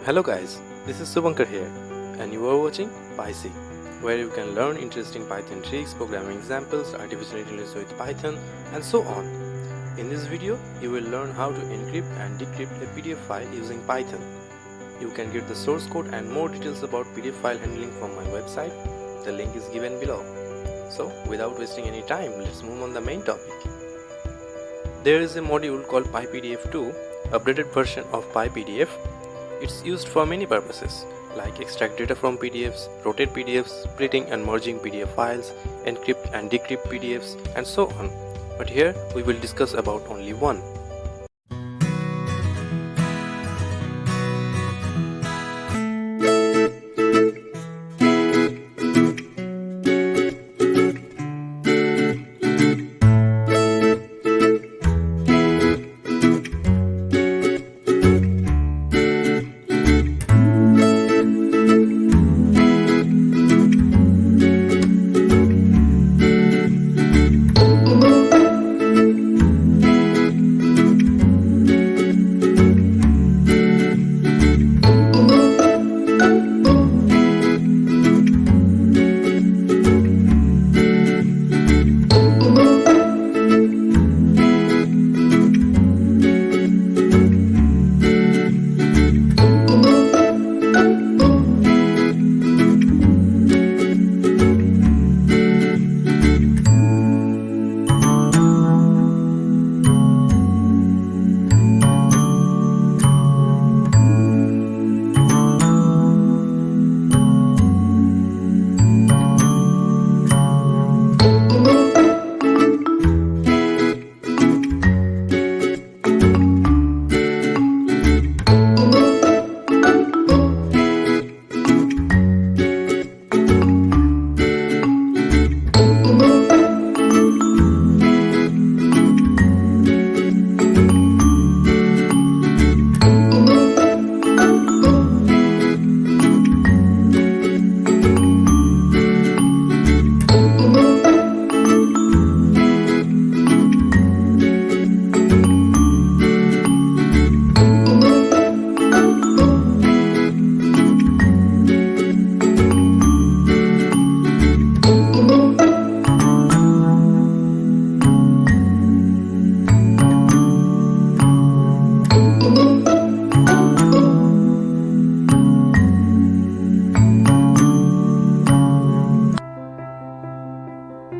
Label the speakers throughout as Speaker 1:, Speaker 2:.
Speaker 1: Hello guys, this is Subankar here and you are watching PySeek, where you can learn interesting Python tricks, programming examples, artificial intelligence with Python and so on. In this video, you will learn how to encrypt and decrypt a PDF file using Python. You can get the source code and more details about PDF file handling from my website. The link is given below. So without wasting any time, let's move on the main topic. There is a module called PyPDF2, updated version of PyPDF. It's used for many purposes like extract data from PDFs, rotate PDFs, splitting and merging PDF files, encrypt and decrypt PDFs and so on. But here we will discuss about only one.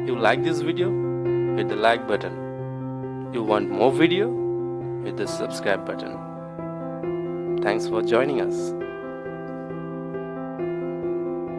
Speaker 1: You like this video? Hit the like button. You want more video? Hit the subscribe button. Thanks for joining us.